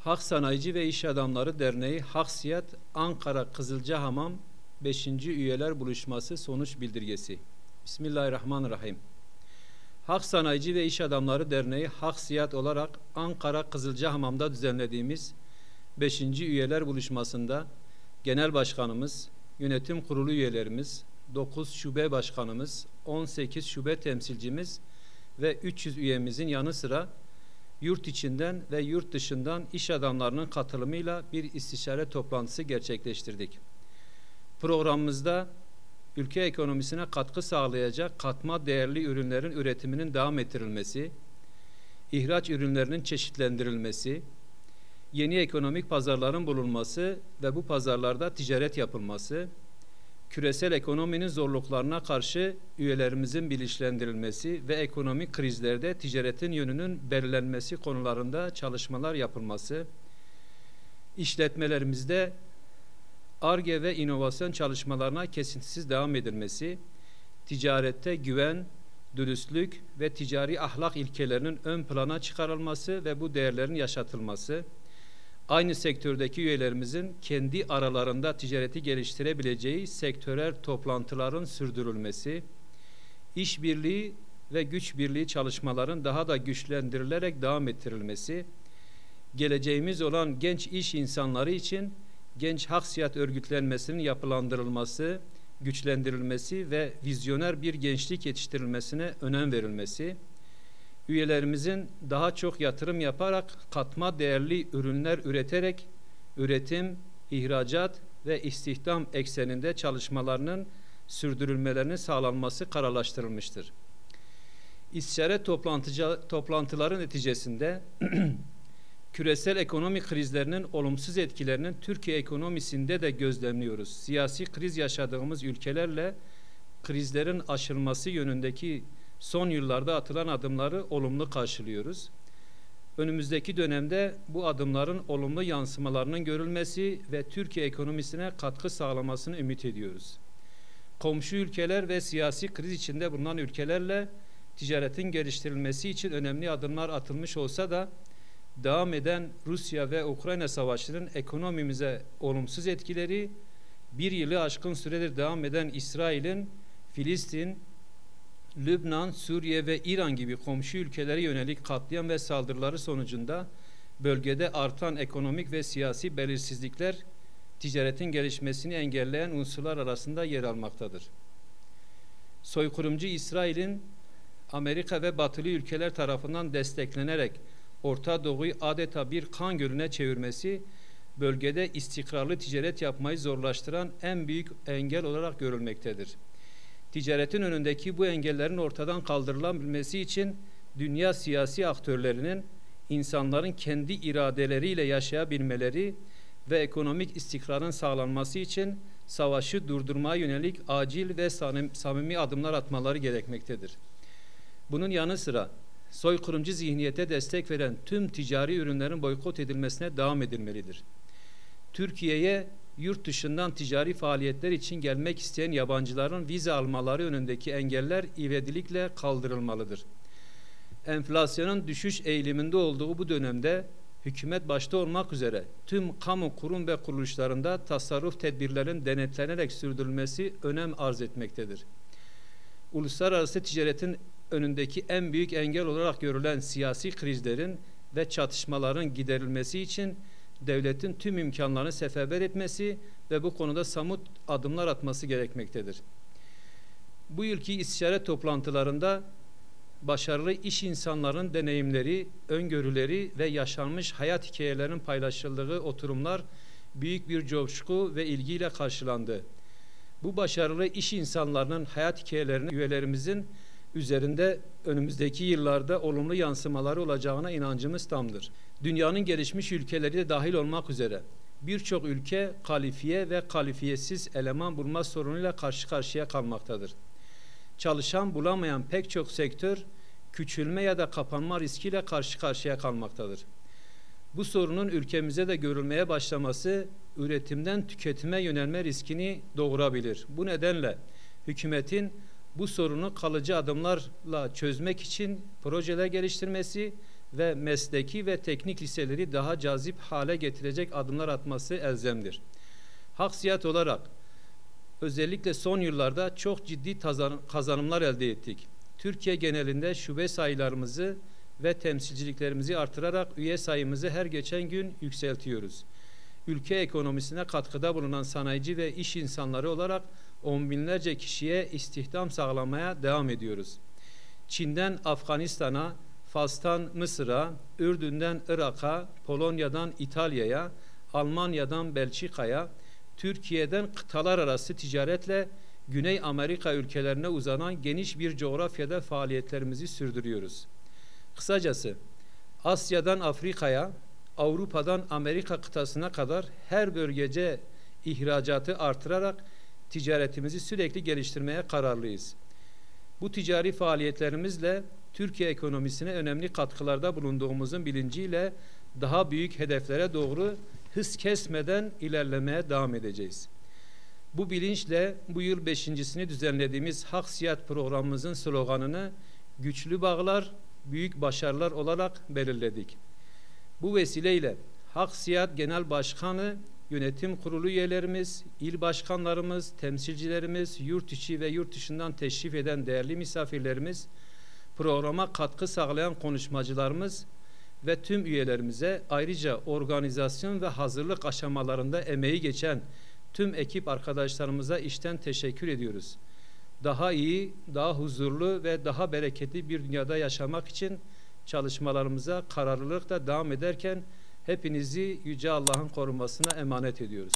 Hak Sanayici ve İş Adamları Derneği Haksiyat Ankara Kızılcahamam 5. Üyeler Buluşması Sonuç Bildirgesi. Bismillahirrahmanirrahim. Hak Sanayici ve İş Adamları Derneği Haksiyat olarak Ankara Kızılcahamam'da düzenlediğimiz 5. Üyeler Buluşmasında Genel Başkanımız, Yönetim Kurulu üyelerimiz, 9 şube başkanımız, 18 şube temsilcimiz ve 300 üyemizin yanı sıra yurt içinden ve yurt dışından iş adamlarının katılımıyla bir istişare toplantısı gerçekleştirdik. Programımızda ülke ekonomisine katkı sağlayacak katma değerli ürünlerin üretiminin devam ettirilmesi, ihraç ürünlerinin çeşitlendirilmesi, yeni ekonomik pazarların bulunması ve bu pazarlarda ticaret yapılması, küresel ekonominin zorluklarına karşı üyelerimizin bilinçlendirilmesi ve ekonomik krizlerde ticaretin yönünün belirlenmesi konularında çalışmalar yapılması, işletmelerimizde Ar-Ge ve inovasyon çalışmalarına kesintisiz devam edilmesi, ticarette güven, dürüstlük ve ticari ahlak ilkelerinin ön plana çıkarılması ve bu değerlerin yaşatılması, aynı sektördeki üyelerimizin kendi aralarında ticareti geliştirebileceği sektörel toplantıların sürdürülmesi, işbirliği ve güç birliği çalışmaların daha da güçlendirilerek devam ettirilmesi, geleceğimiz olan genç iş insanları için genç haksiyat örgütlenmesinin yapılandırılması, güçlendirilmesi ve vizyoner bir gençlik yetiştirilmesine önem verilmesi, üyelerimizin daha çok yatırım yaparak katma değerli ürünler üreterek üretim, ihracat ve istihdam ekseninde çalışmalarının sürdürülmelerinin sağlanması kararlaştırılmıştır. İstişare toplantıların neticesinde küresel ekonomik krizlerinin olumsuz etkilerinin Türkiye ekonomisinde de gözlemliyoruz. Siyasi kriz yaşadığımız ülkelerle krizlerin aşılması yönündeki son yıllarda atılan adımları olumlu karşılıyoruz. Önümüzdeki dönemde bu adımların olumlu yansımalarının görülmesi ve Türkiye ekonomisine katkı sağlamasını ümit ediyoruz. Komşu ülkeler ve siyasi kriz içinde bulunan ülkelerle ticaretin geliştirilmesi için önemli adımlar atılmış olsa da devam eden Rusya ve Ukrayna savaşının ekonomimize olumsuz etkileri, bir yılı aşkın süredir devam eden İsrail'in Filistin, Lübnan, Suriye ve İran gibi komşu ülkelere yönelik katliam ve saldırıları sonucunda bölgede artan ekonomik ve siyasi belirsizlikler ticaretin gelişmesini engelleyen unsurlar arasında yer almaktadır. Soykırımcı İsrail'in Amerika ve batılı ülkeler tarafından desteklenerek Orta Doğu'yu adeta bir kan gölüne çevirmesi, bölgede istikrarlı ticaret yapmayı zorlaştıran en büyük engel olarak görülmektedir. Ticaretin önündeki bu engellerin ortadan kaldırılabilmesi için dünya siyasi aktörlerinin insanların kendi iradeleriyle yaşayabilmeleri ve ekonomik istikrarın sağlanması için savaşı durdurmaya yönelik acil ve samimi adımlar atmaları gerekmektedir. Bunun yanı sıra soykırımcı zihniyete destek veren tüm ticari ürünlerin boykot edilmesine devam edilmelidir. Türkiye'ye yurt dışından ticari faaliyetler için gelmek isteyen yabancıların vize almaları önündeki engeller ivedilikle kaldırılmalıdır. Enflasyonun düşüş eğiliminde olduğu bu dönemde hükümet başta olmak üzere tüm kamu kurum ve kuruluşlarında tasarruf tedbirlerin denetlenerek sürdürülmesi önem arz etmektedir. Uluslararası ticaretin önündeki en büyük engel olarak görülen siyasi krizlerin ve çatışmaların giderilmesi için devletin tüm imkanlarını seferber etmesi ve bu konuda somut adımlar atması gerekmektedir. Bu yılki istişare toplantılarında başarılı iş insanlarının deneyimleri, öngörüleri ve yaşanmış hayat hikayelerinin paylaşıldığı oturumlar büyük bir coşku ve ilgiyle karşılandı. Bu başarılı iş insanlarının hayat hikayelerinin üyelerimizin üzerinde önümüzdeki yıllarda olumlu yansımaları olacağına inancımız tamdır. Dünyanın gelişmiş ülkeleri de dahil olmak üzere birçok ülke kalifiye ve kalifiyesiz eleman bulma sorunuyla karşı karşıya kalmaktadır. Çalışan bulamayan pek çok sektör küçülme ya da kapanma riskiyle karşı karşıya kalmaktadır. Bu sorunun ülkemize de görülmeye başlaması üretimden tüketime yönelme riskini doğurabilir. Bu nedenle hükümetin bu sorunu kalıcı adımlarla çözmek için projeler geliştirmesi ve mesleki ve teknik liseleri daha cazip hale getirecek adımlar atması elzemdir. Haksiyat olarak özellikle son yıllarda çok ciddi kazanımlar elde ettik. Türkiye genelinde şube sayılarımızı ve temsilciliklerimizi artırarak üye sayımızı her geçen gün yükseltiyoruz. Ülke ekonomisine katkıda bulunan sanayici ve iş insanları olarak on binlerce kişiye istihdam sağlamaya devam ediyoruz. Çin'den Afganistan'a, Fas'tan Mısır'a, Ürdün'den Irak'a, Polonya'dan İtalya'ya, Almanya'dan Belçika'ya, Türkiye'den kıtalar arası ticaretle Güney Amerika ülkelerine uzanan geniş bir coğrafyada faaliyetlerimizi sürdürüyoruz. Kısacası Asya'dan Afrika'ya, Avrupa'dan Amerika kıtasına kadar her bölgece ihracatı artırarak ticaretimizi sürekli geliştirmeye kararlıyız. Bu ticari faaliyetlerimizle Türkiye ekonomisine önemli katkılarda bulunduğumuzun bilinciyle daha büyük hedeflere doğru hız kesmeden ilerlemeye devam edeceğiz. Bu bilinçle bu yıl 5.sini düzenlediğimiz Haksiyat programımızın sloganını güçlü bağlar, büyük başarılar olarak belirledik. Bu vesileyle Haksiyat Genel Başkanı, Yönetim Kurulu üyelerimiz, il başkanlarımız, temsilcilerimiz, yurt içi ve yurt dışından teşrif eden değerli misafirlerimiz, programa katkı sağlayan konuşmacılarımız ve tüm üyelerimize, ayrıca organizasyon ve hazırlık aşamalarında emeği geçen tüm ekip arkadaşlarımıza içten teşekkür ediyoruz. Daha iyi, daha huzurlu ve daha bereketli bir dünyada yaşamak için çalışmalarımıza kararlılıkla devam ederken hepinizi Yüce Allah'ın korumasına emanet ediyoruz.